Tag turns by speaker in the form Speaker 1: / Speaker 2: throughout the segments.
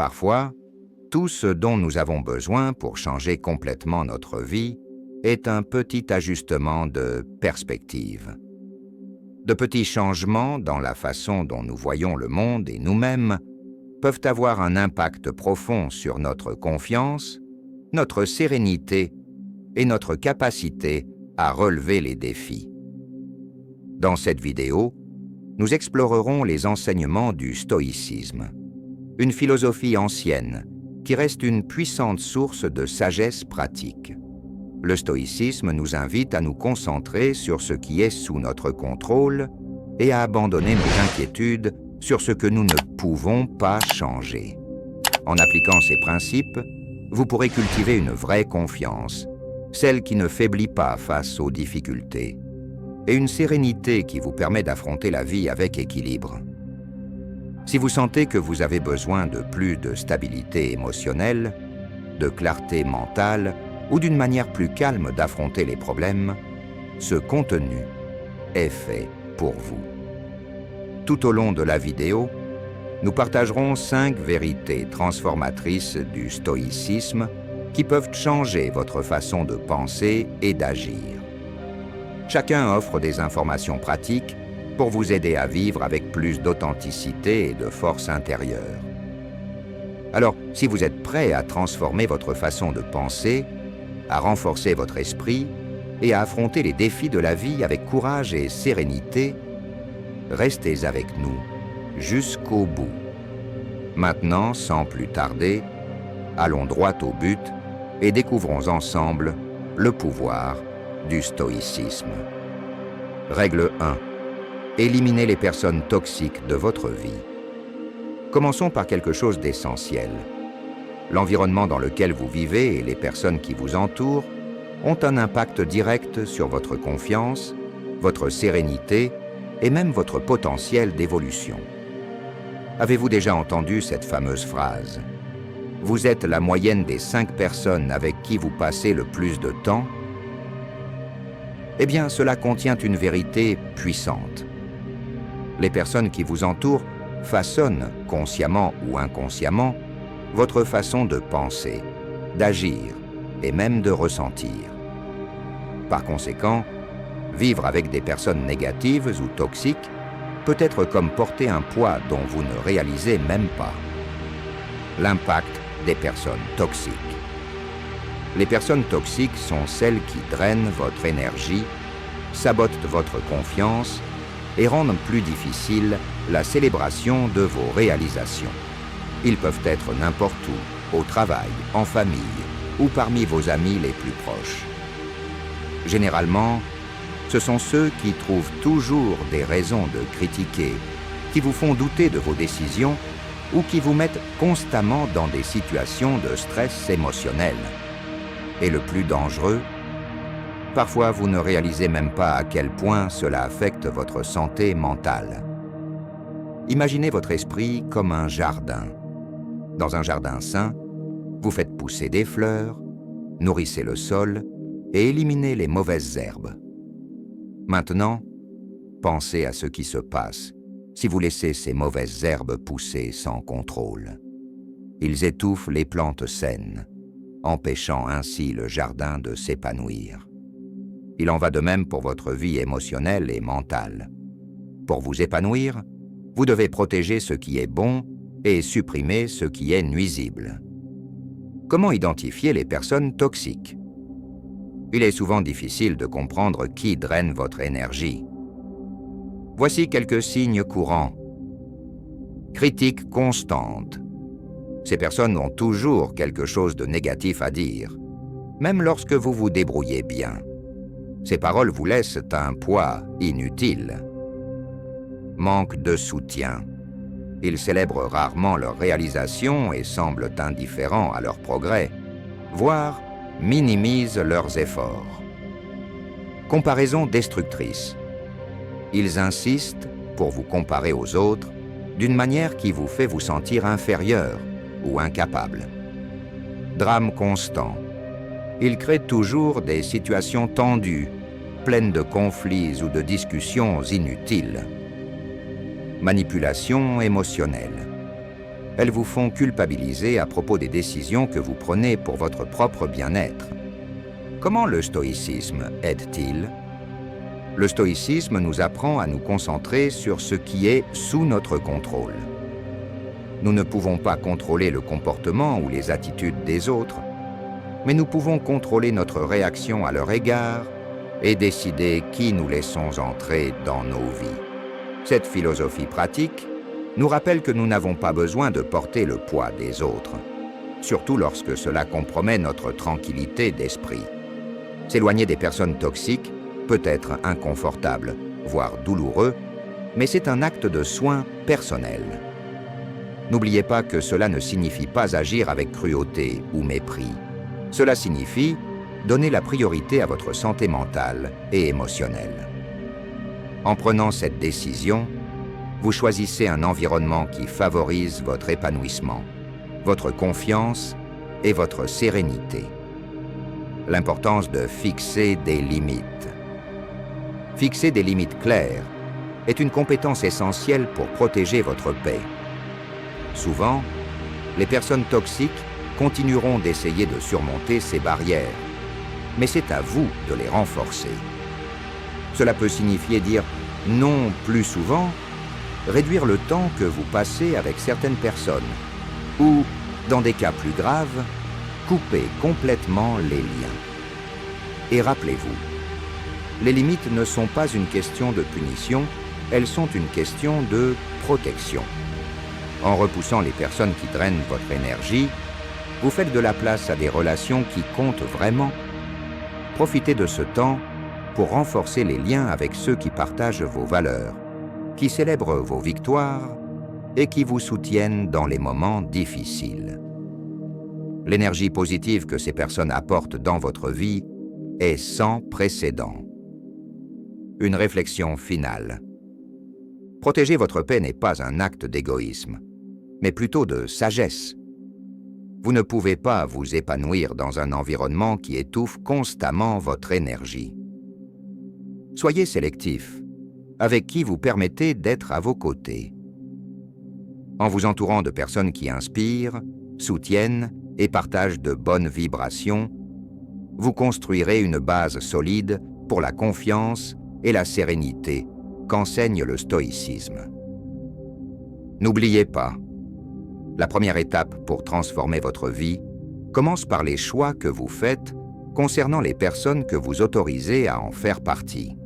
Speaker 1: Parfois, tout ce dont nous avons besoin pour changer complètement notre vie est un petit ajustement de perspective. De petits changements dans la façon dont nous voyons le monde et nous-mêmes peuvent avoir un impact profond sur notre confiance, notre sérénité et notre capacité à relever les défis. Dans cette vidéo, nous explorerons les enseignements du stoïcisme, une philosophie ancienne qui reste une puissante source de sagesse pratique. Le stoïcisme nous invite à nous concentrer sur ce qui est sous notre contrôle et à abandonner nos inquiétudes sur ce que nous ne pouvons pas changer. En appliquant ces principes, vous pourrez cultiver une vraie confiance, celle qui ne faiblit pas face aux difficultés, et une sérénité qui vous permet d'affronter la vie avec équilibre. Si vous sentez que vous avez besoin de plus de stabilité émotionnelle, de clarté mentale ou d'une manière plus calme d'affronter les problèmes, ce contenu est fait pour vous. Tout au long de la vidéo, nous partagerons 5 vérités transformatrices du stoïcisme qui peuvent changer votre façon de penser et d'agir. Chacun offre des informations pratiques pour vous aider à vivre avec plus d'authenticité et de force intérieure. Alors, si vous êtes prêt à transformer votre façon de penser, à renforcer votre esprit et à affronter les défis de la vie avec courage et sérénité, restez avec nous jusqu'au bout. Maintenant, sans plus tarder, allons droit au but et découvrons ensemble le pouvoir du stoïcisme. Règle 1. Éliminez les personnes toxiques de votre vie. Commençons par quelque chose d'essentiel. L'environnement dans lequel vous vivez et les personnes qui vous entourent ont un impact direct sur votre confiance, votre sérénité et même votre potentiel d'évolution. Avez-vous déjà entendu cette fameuse phrase ? Vous êtes la moyenne des 5 personnes avec qui vous passez le plus de temps ? Eh bien, cela contient une vérité puissante. Les personnes qui vous entourent façonnent, consciemment ou inconsciemment, votre façon de penser, d'agir et même de ressentir. Par conséquent, vivre avec des personnes négatives ou toxiques peut être comme porter un poids dont vous ne réalisez même pas. L'impact des personnes toxiques. Les personnes toxiques sont celles qui drainent votre énergie, sabotent votre confiance et rendent plus difficile la célébration de vos réalisations. Ils peuvent être n'importe où, au travail, en famille ou parmi vos amis les plus proches. Généralement, ce sont ceux qui trouvent toujours des raisons de critiquer, qui vous font douter de vos décisions ou qui vous mettent constamment dans des situations de stress émotionnel. Et le plus dangereux, parfois vous ne réalisez même pas à quel point cela affecte votre santé mentale. Imaginez votre esprit comme un jardin. Dans un jardin sain, vous faites pousser des fleurs, nourrissez le sol et éliminez les mauvaises herbes. Maintenant, pensez à ce qui se passe si vous laissez ces mauvaises herbes pousser sans contrôle. Ils étouffent les plantes saines, empêchant ainsi le jardin de s'épanouir. Il en va de même pour votre vie émotionnelle et mentale. Pour vous épanouir, vous devez protéger ce qui est bon et supprimer ce qui est nuisible. Comment identifier les personnes toxiques ? Il est souvent difficile de comprendre qui draine votre énergie. Voici quelques signes courants. Critique constante. Ces personnes ont toujours quelque chose de négatif à dire, même lorsque vous vous débrouillez bien. Ces paroles vous laissent un poids inutile. Manque de soutien. Ils célèbrent rarement leurs réalisations et semblent indifférents à leurs progrès, voire minimisent leurs efforts. Comparaison destructrice. Ils insistent, pour vous comparer aux autres, d'une manière qui vous fait vous sentir inférieur ou incapable. Drame constant. Ils créent toujours des situations tendues, pleines de conflits ou de discussions inutiles. Manipulation émotionnelle. Elles vous font culpabiliser à propos des décisions que vous prenez pour votre propre bien-être. Comment le stoïcisme aide-t-il? Le stoïcisme nous apprend à nous concentrer sur ce qui est sous notre contrôle. Nous ne pouvons pas contrôler le comportement ou les attitudes des autres, mais nous pouvons contrôler notre réaction à leur égard et décider qui nous laissons entrer dans nos vies. Cette philosophie pratique nous rappelle que nous n'avons pas besoin de porter le poids des autres, surtout lorsque cela compromet notre tranquillité d'esprit. S'éloigner des personnes toxiques peut être inconfortable, voire douloureux, mais c'est un acte de soin personnel. N'oubliez pas que cela ne signifie pas agir avec cruauté ou mépris. Cela signifie donner la priorité à votre santé mentale et émotionnelle. En prenant cette décision, vous choisissez un environnement qui favorise votre épanouissement, votre confiance et votre sérénité. L'importance de fixer des limites. Fixer des limites claires est une compétence essentielle pour protéger votre paix. Souvent, les personnes toxiques continueront d'essayer de surmonter ces barrières, mais c'est à vous de les renforcer. Cela peut signifier dire non plus souvent, réduire le temps que vous passez avec certaines personnes, ou, dans des cas plus graves, couper complètement les liens. Et rappelez-vous, les limites ne sont pas une question de punition, elles sont une question de protection. En repoussant les personnes qui drainent votre énergie, vous faites de la place à des relations qui comptent vraiment. Profitez de ce temps pour renforcer les liens avec ceux qui partagent vos valeurs, qui célèbrent vos victoires et qui vous soutiennent dans les moments difficiles. L'énergie positive que ces personnes apportent dans votre vie est sans précédent. Une réflexion finale. Protéger votre paix n'est pas un acte d'égoïsme, mais plutôt de sagesse. Vous ne pouvez pas vous épanouir dans un environnement qui étouffe constamment votre énergie. Soyez sélectif, avec qui vous permettez d'être à vos côtés. En vous entourant de personnes qui inspirent, soutiennent et partagent de bonnes vibrations, vous construirez une base solide pour la confiance et la sérénité qu'enseigne le stoïcisme. N'oubliez pas, la première étape pour transformer votre vie commence par les choix que vous faites concernant les personnes que vous autorisez à en faire partie.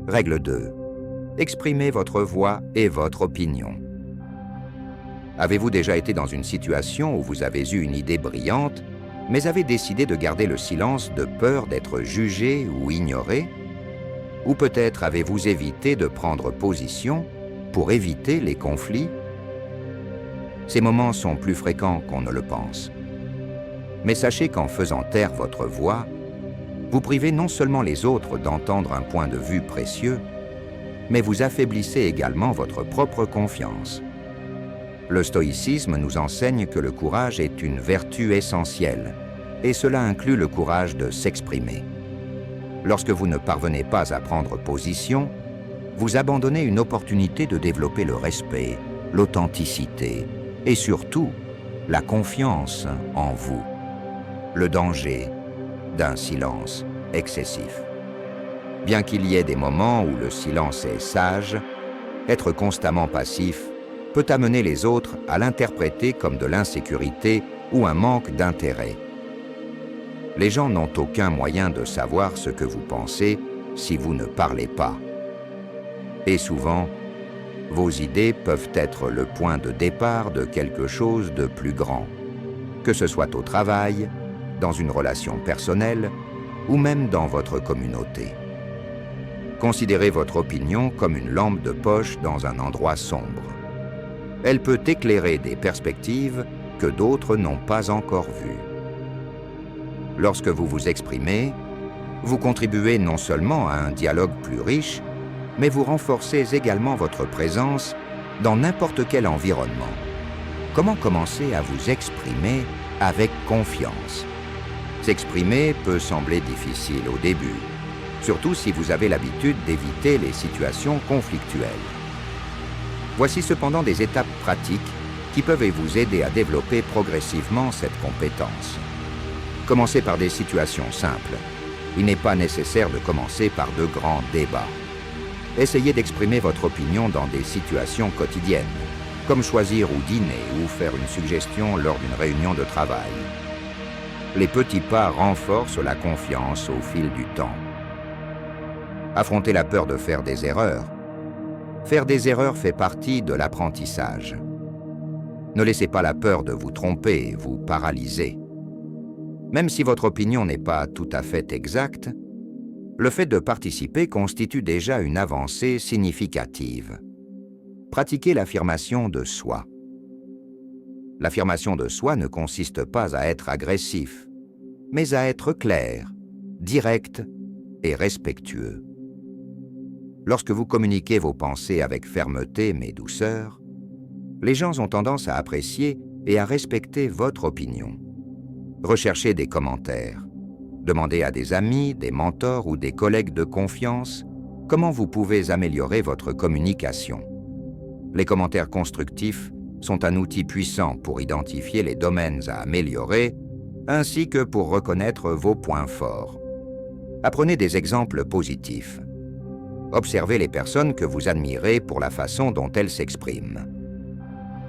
Speaker 1: Règle 2. Exprimez votre voix et votre opinion. Avez-vous déjà été dans une situation où vous avez eu une idée brillante, mais avez décidé de garder le silence de peur d'être jugé ou ignoré? Ou peut-être avez-vous évité de prendre position pour éviter les conflits? Ces moments sont plus fréquents qu'on ne le pense. Mais sachez qu'en faisant taire votre voix, vous privez non seulement les autres d'entendre un point de vue précieux, mais vous affaiblissez également votre propre confiance. Le stoïcisme nous enseigne que le courage est une vertu essentielle, et cela inclut le courage de s'exprimer. Lorsque vous ne parvenez pas à prendre position, vous abandonnez une opportunité de développer le respect, l'authenticité et surtout la confiance en vous. Le danger d'un silence excessif. Bien qu'il y ait des moments où le silence est sage, être constamment passif peut amener les autres à l'interpréter comme de l'insécurité ou un manque d'intérêt. Les gens n'ont aucun moyen de savoir ce que vous pensez si vous ne parlez pas. Et souvent, vos idées peuvent être le point de départ de quelque chose de plus grand, que ce soit au travail, dans une relation personnelle ou même dans votre communauté. Considérez votre opinion comme une lampe de poche dans un endroit sombre. Elle peut éclairer des perspectives que d'autres n'ont pas encore vues. Lorsque vous vous exprimez, vous contribuez non seulement à un dialogue plus riche, mais vous renforcez également votre présence dans n'importe quel environnement. Comment commencer à vous exprimer avec confiance? S'exprimer peut sembler difficile au début, surtout si vous avez l'habitude d'éviter les situations conflictuelles. Voici cependant des étapes pratiques qui peuvent vous aider à développer progressivement cette compétence. Commencez par des situations simples. Il n'est pas nécessaire de commencer par de grands débats. Essayez d'exprimer votre opinion dans des situations quotidiennes, comme choisir où dîner ou faire une suggestion lors d'une réunion de travail. Les petits pas renforcent la confiance au fil du temps. Affrontez la peur de faire des erreurs. Faire des erreurs fait partie de l'apprentissage. Ne laissez pas la peur de vous tromper vous paralyser. Même si votre opinion n'est pas tout à fait exacte, le fait de participer constitue déjà une avancée significative. Pratiquez l'affirmation de soi. L'affirmation de soi ne consiste pas à être agressif, mais à être clair, direct et respectueux. Lorsque vous communiquez vos pensées avec fermeté mais douceur, les gens ont tendance à apprécier et à respecter votre opinion. Recherchez des commentaires. Demandez à des amis, des mentors ou des collègues de confiance comment vous pouvez améliorer votre communication. Les commentaires constructifs sont un outil puissant pour identifier les domaines à améliorer, ainsi que pour reconnaître vos points forts. Apprenez des exemples positifs. Observez les personnes que vous admirez pour la façon dont elles s'expriment.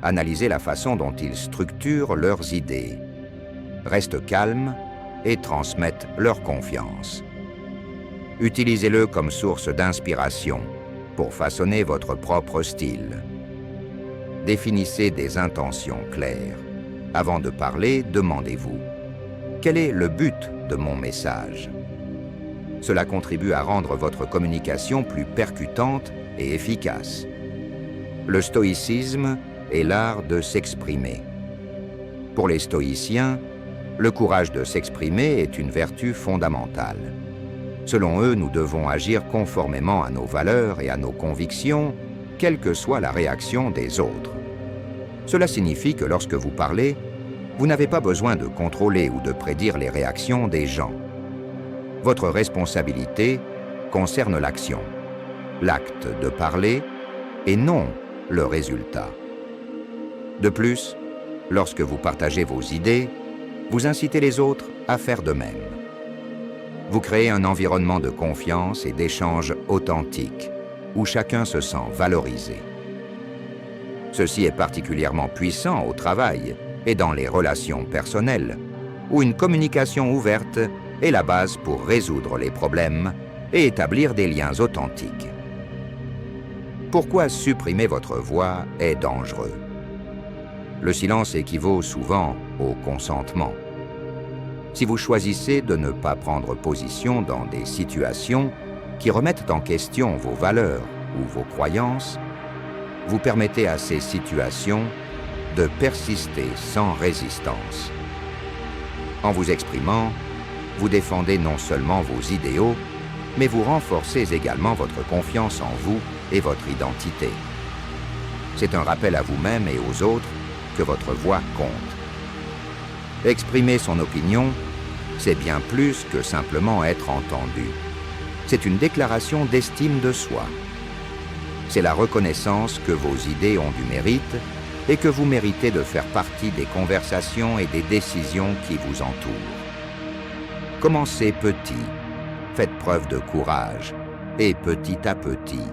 Speaker 1: Analysez la façon dont ils structurent leurs idées, restent calmes et transmettent leur confiance. Utilisez-le comme source d'inspiration pour façonner votre propre style. Définissez des intentions claires. Avant de parler, demandez-vous: quel est le but de mon message? Cela contribue à rendre votre communication plus percutante et efficace. Le stoïcisme est l'art de s'exprimer. Pour les stoïciens, le courage de s'exprimer est une vertu fondamentale. Selon eux, nous devons agir conformément à nos valeurs et à nos convictions, quelle que soit la réaction des autres. Cela signifie que lorsque vous parlez, vous n'avez pas besoin de contrôler ou de prédire les réactions des gens. Votre responsabilité concerne l'action, l'acte de parler et non le résultat. De plus, lorsque vous partagez vos idées, vous incitez les autres à faire de même. Vous créez un environnement de confiance et d'échange authentique, où chacun se sent valorisé. Ceci est particulièrement puissant au travail et dans les relations personnelles, où une communication ouverte est la base pour résoudre les problèmes et établir des liens authentiques. Pourquoi supprimer votre voix est dangereux? Le silence équivaut souvent au consentement. Si vous choisissez de ne pas prendre position dans des situations qui remettent en question vos valeurs ou vos croyances, vous permettez à ces situations de persister sans résistance. En vous exprimant, vous défendez non seulement vos idéaux, mais vous renforcez également votre confiance en vous et votre identité. C'est un rappel à vous-même et aux autres que votre voix compte. Exprimer son opinion, c'est bien plus que simplement être entendu. C'est une déclaration d'estime de soi. C'est la reconnaissance que vos idées ont du mérite et que vous méritez de faire partie des conversations et des décisions qui vous entourent. Commencez petit, faites preuve de courage et petit à petit,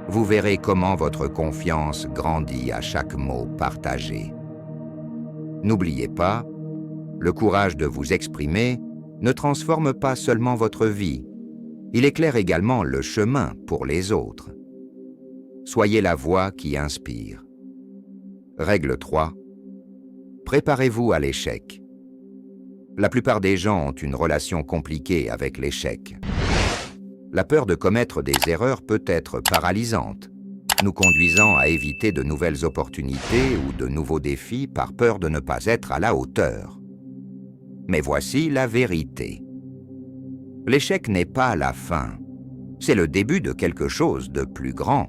Speaker 1: vous verrez comment votre confiance grandit à chaque mot partagé. N'oubliez pas, le courage de vous exprimer ne transforme pas seulement votre vie, il éclaire également le chemin pour les autres. Soyez la voix qui inspire. Règle 3. Préparez-vous à l'échec. La plupart des gens ont une relation compliquée avec l'échec. La peur de commettre des erreurs peut être paralysante, nous conduisant à éviter de nouvelles opportunités ou de nouveaux défis par peur de ne pas être à la hauteur. Mais voici la vérité. L'échec n'est pas la fin, c'est le début de quelque chose de plus grand.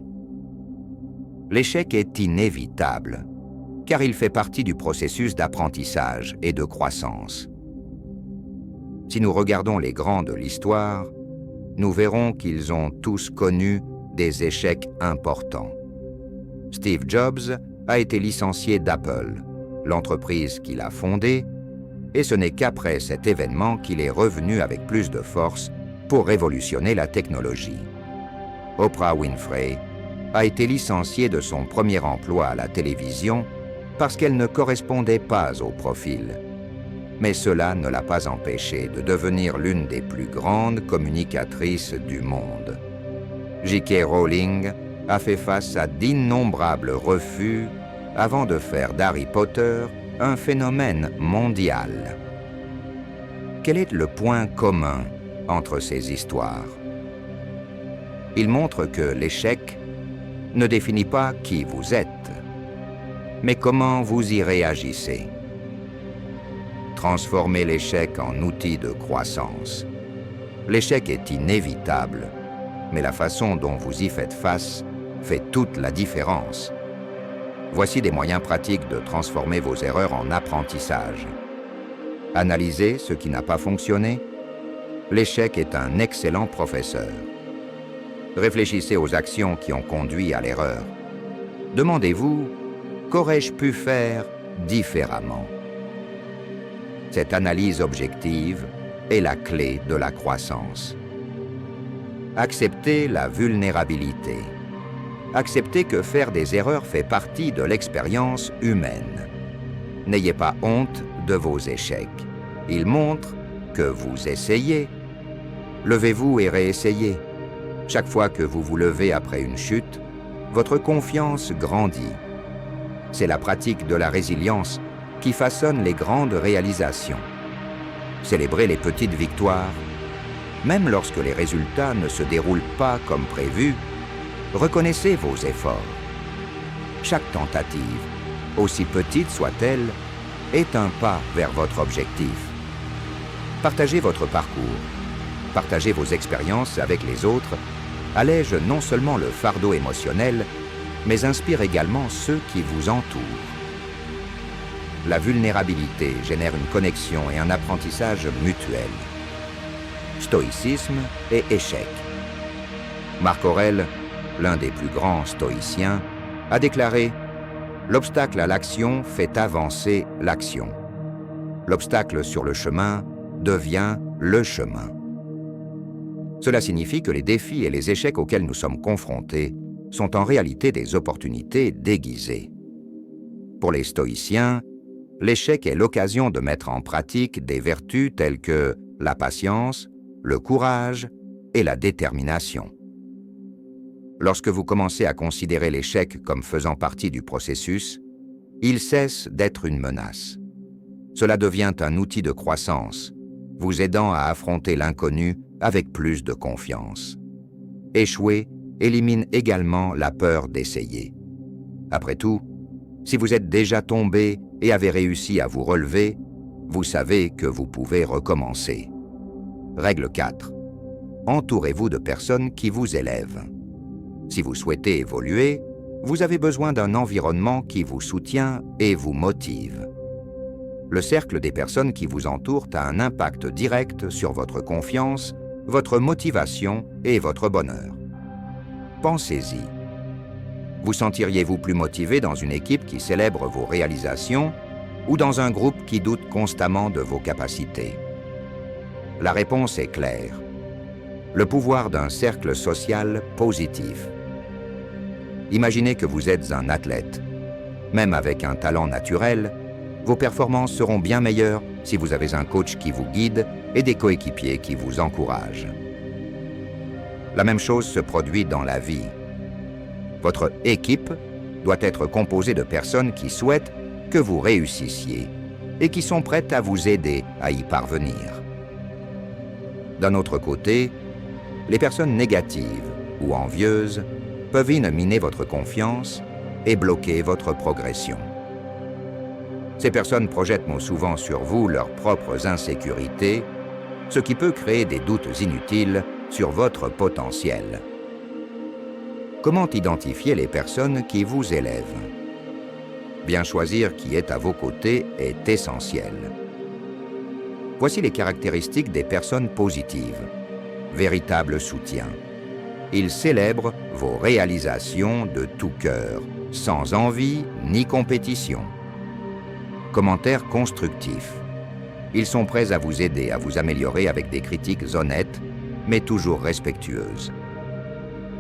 Speaker 1: L'échec est inévitable, car il fait partie du processus d'apprentissage et de croissance. Si nous regardons les grands de l'histoire, nous verrons qu'ils ont tous connu des échecs importants. Steve Jobs a été licencié d'Apple, l'entreprise qu'il a fondée, et ce n'est qu'après cet événement qu'il est revenu avec plus de force pour révolutionner la technologie. Oprah Winfrey a été licenciée de son premier emploi à la télévision parce qu'elle ne correspondait pas au profil. Mais cela ne l'a pas empêchée de devenir l'une des plus grandes communicatrices du monde. J.K. Rowling a fait face à d'innombrables refus avant de faire d'Harry Potter un phénomène mondial. Quel est le point commun entre ces histoires? Il montre que l'échec ne définit pas qui vous êtes, mais comment vous y réagissez. Transformez l'échec en outil de croissance. L'échec est inévitable, mais la façon dont vous y faites face fait toute la différence. Voici des moyens pratiques de transformer vos erreurs en apprentissage. Analysez ce qui n'a pas fonctionné. L'échec est un excellent professeur. Réfléchissez aux actions qui ont conduit à l'erreur. Demandez-vous, qu'aurais-je pu faire différemment? Cette analyse objective est la clé de la croissance. Acceptez la vulnérabilité. Acceptez que faire des erreurs fait partie de l'expérience humaine. N'ayez pas honte de vos échecs. Ils montrent que vous essayez. Levez-vous et réessayez. Chaque fois que vous vous levez après une chute, votre confiance grandit. C'est la pratique de la résilience qui façonne les grandes réalisations. Célébrez les petites victoires. Même lorsque les résultats ne se déroulent pas comme prévu, reconnaissez vos efforts. Chaque tentative, aussi petite soit-elle, est un pas vers votre objectif. Partagez votre parcours. Partagez vos expériences avec les autres allège non seulement le fardeau émotionnel, mais inspire également ceux qui vous entourent. La vulnérabilité génère une connexion et un apprentissage mutuel. Stoïcisme et échec. Marc Aurèle, l'un des plus grands stoïciens, a déclaré « L'obstacle à l'action fait avancer l'action. L'obstacle sur le chemin devient le chemin. » Cela signifie que les défis et les échecs auxquels nous sommes confrontés sont en réalité des opportunités déguisées. Pour les stoïciens, l'échec est l'occasion de mettre en pratique des vertus telles que la patience, le courage et la détermination. Lorsque vous commencez à considérer l'échec comme faisant partie du processus, il cesse d'être une menace. Cela devient un outil de croissance, vous aidant à affronter l'inconnu avec plus de confiance. Échouer élimine également la peur d'essayer. Après tout, si vous êtes déjà tombé et avez réussi à vous relever, vous savez que vous pouvez recommencer. Règle 4. Entourez-vous de personnes qui vous élèvent. Si vous souhaitez évoluer, vous avez besoin d'un environnement qui vous soutient et vous motive. Le cercle des personnes qui vous entourent a un impact direct sur votre confiance, votre motivation et votre bonheur. Pensez-y. Vous sentiriez-vous plus motivé dans une équipe qui célèbre vos réalisations ou dans un groupe qui doute constamment de vos capacités? La réponse est claire. Le pouvoir d'un cercle social positif. Imaginez que vous êtes un athlète. Même avec un talent naturel, vos performances seront bien meilleures si vous avez un coach qui vous guide et des coéquipiers qui vous encouragent. La même chose se produit dans la vie. Votre équipe doit être composée de personnes qui souhaitent que vous réussissiez et qui sont prêtes à vous aider à y parvenir. D'un autre côté, les personnes négatives ou envieuses peuvent miner votre confiance et bloquer votre progression. Ces personnes projettent souvent sur vous leurs propres insécurités, ce qui peut créer des doutes inutiles sur votre potentiel. Comment identifier les personnes qui vous élèvent? Bien choisir qui est à vos côtés est essentiel. Voici les caractéristiques des personnes positives. Véritable soutien. Il célèbre vos réalisations de tout cœur, sans envie ni compétition. Commentaires constructifs. Ils sont prêts à vous aider à vous améliorer avec des critiques honnêtes, mais toujours respectueuses.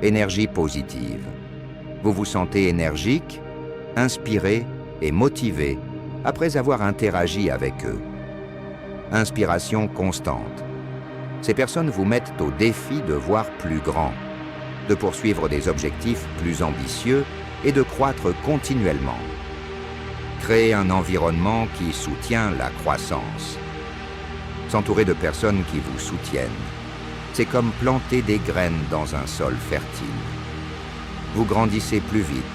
Speaker 1: Énergie positive. Vous vous sentez énergique, inspiré et motivé après avoir interagi avec eux. Inspiration constante. Ces personnes vous mettent au défi de voir plus grand, de poursuivre des objectifs plus ambitieux et de croître continuellement. Créer un environnement qui soutient la croissance. S'entourer de personnes qui vous soutiennent. C'est comme planter des graines dans un sol fertile. Vous grandissez plus vite,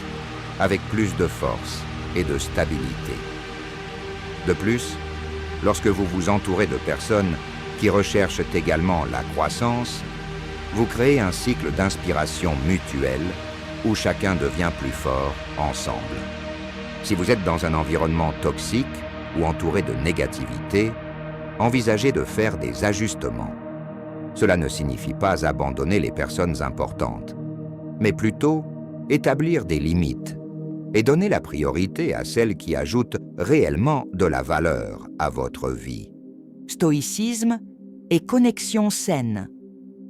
Speaker 1: avec plus de force et de stabilité. De plus, lorsque vous vous entourez de personnes qui recherchent également la croissance, vous créez un cycle d'inspiration mutuelle où chacun devient plus fort ensemble. Si vous êtes dans un environnement toxique ou entouré de négativité, envisagez de faire des ajustements. Cela ne signifie pas abandonner les personnes importantes, mais plutôt établir des limites et donner la priorité à celles qui ajoutent réellement de la valeur à votre vie.
Speaker 2: Stoïcisme et connexion saine.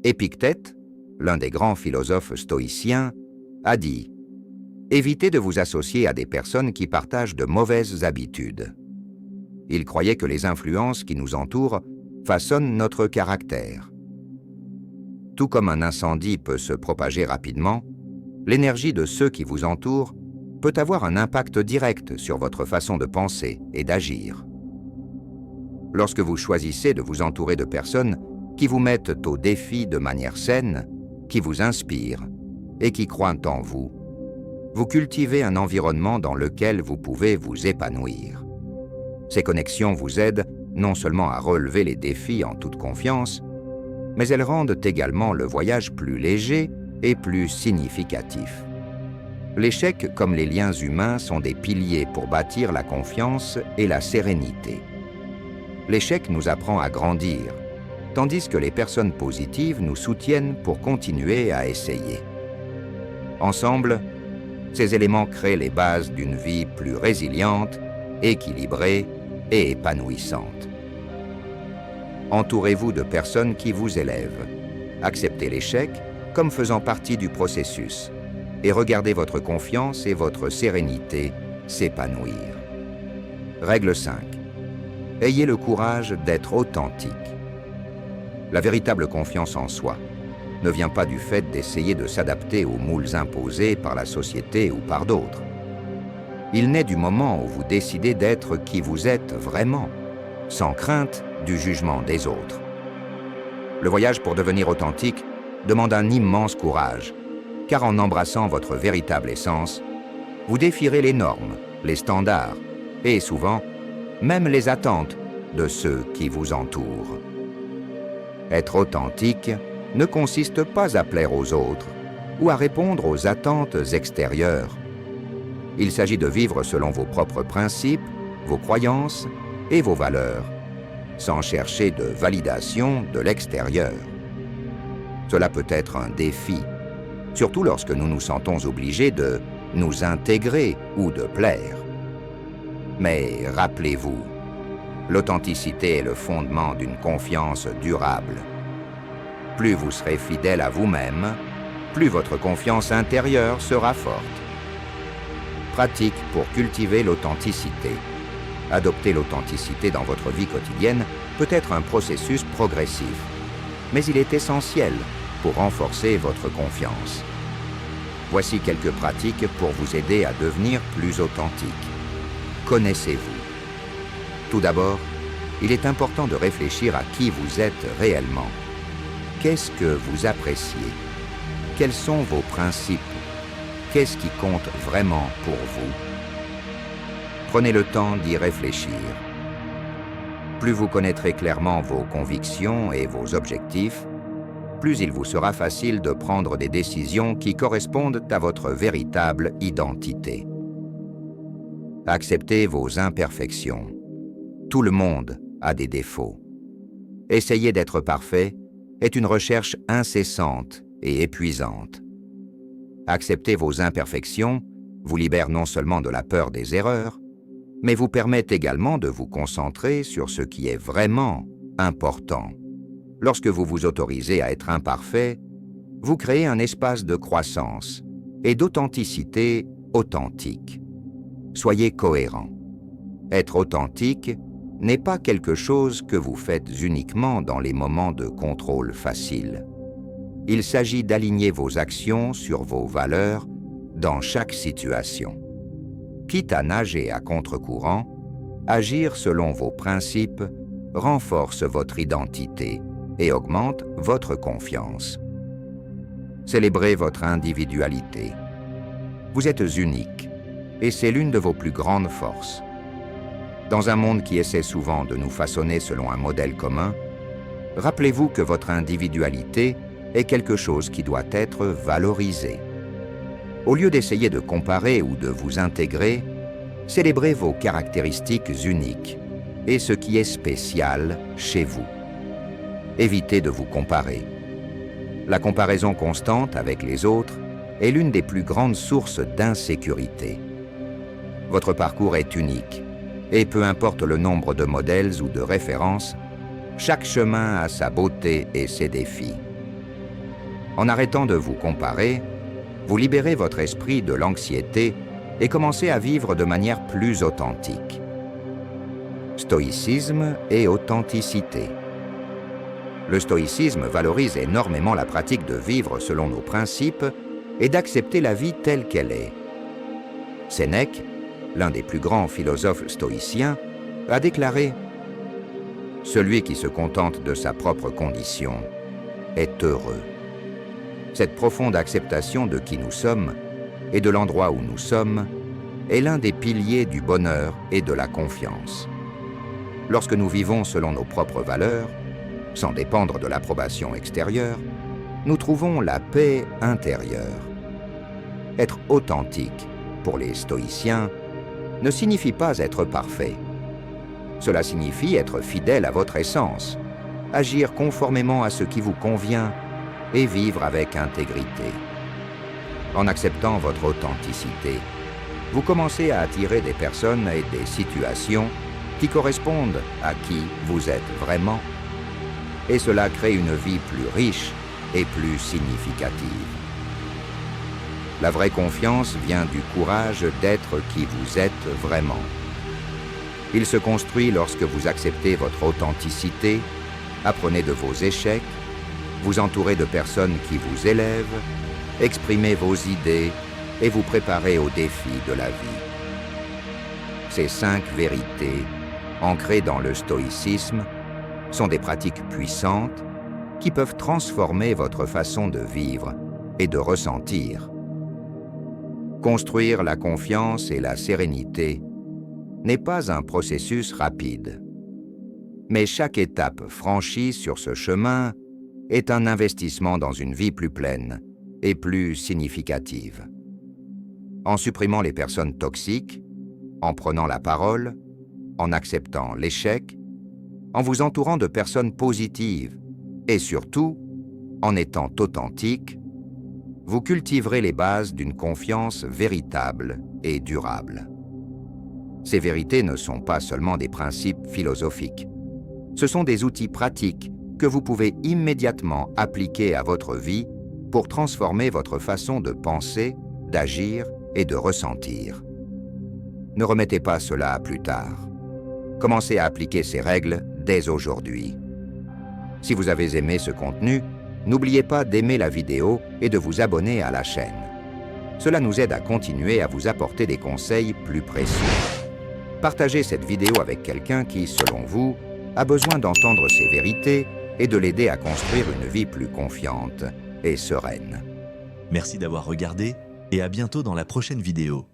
Speaker 1: Épictète, l'un des grands philosophes stoïciens, a dit « Évitez de vous associer à des personnes qui partagent de mauvaises habitudes. » Il croyait que les influences qui nous entourent façonnent notre caractère. Tout comme un incendie peut se propager rapidement, l'énergie de ceux qui vous entourent peut avoir un impact direct sur votre façon de penser et d'agir. Lorsque vous choisissez de vous entourer de personnes qui vous mettent au défi de manière saine, qui vous inspirent et qui croient en vous, vous cultivez un environnement dans lequel vous pouvez vous épanouir. Ces connexions vous aident non seulement à relever les défis en toute confiance, mais elles rendent également le voyage plus léger et plus significatif. L'échec comme les liens humains sont des piliers pour bâtir la confiance et la sérénité. L'échec nous apprend à grandir, tandis que les personnes positives nous soutiennent pour continuer à essayer. Ensemble, ces éléments créent les bases d'une vie plus résiliente, équilibrée et épanouissante. Entourez-vous de personnes qui vous élèvent. Acceptez l'échec comme faisant partie du processus et regardez votre confiance et votre sérénité s'épanouir. Règle 5. Ayez le courage d'être authentique. La véritable confiance en soi ne vient pas du fait d'essayer de s'adapter aux moules imposés par la société ou par d'autres. Il naît du moment où vous décidez d'être qui vous êtes vraiment, sans crainte du jugement des autres. Le voyage pour devenir authentique demande un immense courage, car en embrassant votre véritable essence, vous défierez les normes, les standards et souvent, même les attentes de ceux qui vous entourent. Être authentique ne consiste pas à plaire aux autres ou à répondre aux attentes extérieures. Il s'agit de vivre selon vos propres principes, vos croyances et vos valeurs, sans chercher de validation de l'extérieur. Cela peut être un défi, surtout lorsque nous nous sentons obligés de nous intégrer ou de plaire. Mais rappelez-vous, l'authenticité est le fondement d'une confiance durable. Plus vous serez fidèle à vous-même, plus votre confiance intérieure sera forte. Pratique pour cultiver l'authenticité. Adopter l'authenticité dans votre vie quotidienne peut être un processus progressif, mais il est essentiel pour renforcer votre confiance. Voici quelques pratiques pour vous aider à devenir plus authentique. Connaissez-vous. Tout d'abord, il est important de réfléchir à qui vous êtes réellement. Qu'est-ce que vous appréciez? Quels sont vos principes? Qu'est-ce qui compte vraiment pour vous? Prenez le temps d'y réfléchir. Plus vous connaîtrez clairement vos convictions et vos objectifs, plus il vous sera facile de prendre des décisions qui correspondent à votre véritable identité. Acceptez vos imperfections. Tout le monde a des défauts. Essayer d'être parfait est une recherche incessante et épuisante. Accepter vos imperfections vous libère non seulement de la peur des erreurs, mais vous permet également de vous concentrer sur ce qui est vraiment important. Lorsque vous vous autorisez à être imparfait, vous créez un espace de croissance et d'authenticité authentique. Soyez cohérent. Être authentique n'est pas quelque chose que vous faites uniquement dans les moments de contrôle facile. Il s'agit d'aligner vos actions sur vos valeurs dans chaque situation. Quitte à nager à contre-courant, agir selon vos principes renforce votre identité et augmente votre confiance. Célébrez votre individualité. Vous êtes unique et c'est l'une de vos plus grandes forces. Dans un monde qui essaie souvent de nous façonner selon un modèle commun, rappelez-vous que votre individualité est quelque chose qui doit être valorisé. Au lieu d'essayer de comparer ou de vous intégrer, célébrez vos caractéristiques uniques et ce qui est spécial chez vous. Évitez de vous comparer. La comparaison constante avec les autres est l'une des plus grandes sources d'insécurité. Votre parcours est unique, et peu importe le nombre de modèles ou de références, chaque chemin a sa beauté et ses défis. En arrêtant de vous comparer, vous libérez votre esprit de l'anxiété et commencez à vivre de manière plus authentique. Stoïcisme et authenticité. Le stoïcisme valorise énormément la pratique de vivre selon nos principes et d'accepter la vie telle qu'elle est. Sénèque, l'un des plus grands philosophes stoïciens, a déclaré « Celui qui se contente de sa propre condition est heureux ». Cette profonde acceptation de qui nous sommes et de l'endroit où nous sommes est l'un des piliers du bonheur et de la confiance. Lorsque nous vivons selon nos propres valeurs, sans dépendre de l'approbation extérieure, nous trouvons la paix intérieure. Être authentique, pour les stoïciens, ne signifie pas être parfait. Cela signifie être fidèle à votre essence, agir conformément à ce qui vous convient et vivre avec intégrité. En acceptant votre authenticité, vous commencez à attirer des personnes et des situations qui correspondent à qui vous êtes vraiment, et cela crée une vie plus riche et plus significative. La vraie confiance vient du courage d'être qui vous êtes vraiment. Il se construit lorsque vous acceptez votre authenticité, apprenez de vos échecs, vous entourez de personnes qui vous élèvent, exprimez vos idées et vous préparez aux défis de la vie. Ces 5 vérités, ancrées dans le stoïcisme, sont des pratiques puissantes qui peuvent transformer votre façon de vivre et de ressentir. Construire la confiance et la sérénité n'est pas un processus rapide. Mais chaque étape franchie sur ce chemin est un investissement dans une vie plus pleine et plus significative. En supprimant les personnes toxiques, en prenant la parole, en acceptant l'échec, en vous entourant de personnes positives et surtout, en étant authentique, vous cultiverez les bases d'une confiance véritable et durable. Ces vérités ne sont pas seulement des principes philosophiques. Ce sont des outils pratiques que vous pouvez immédiatement appliquer à votre vie pour transformer votre façon de penser, d'agir et de ressentir. Ne remettez pas cela à plus tard. Commencez à appliquer ces règles dès aujourd'hui. Si vous avez aimé ce contenu, n'oubliez pas d'aimer la vidéo et de vous abonner à la chaîne. Cela nous aide à continuer à vous apporter des conseils plus précieux. Partagez cette vidéo avec quelqu'un qui, selon vous, a besoin d'entendre ces vérités et de l'aider à construire une vie plus confiante et sereine.
Speaker 3: Merci d'avoir regardé et à bientôt dans la prochaine vidéo.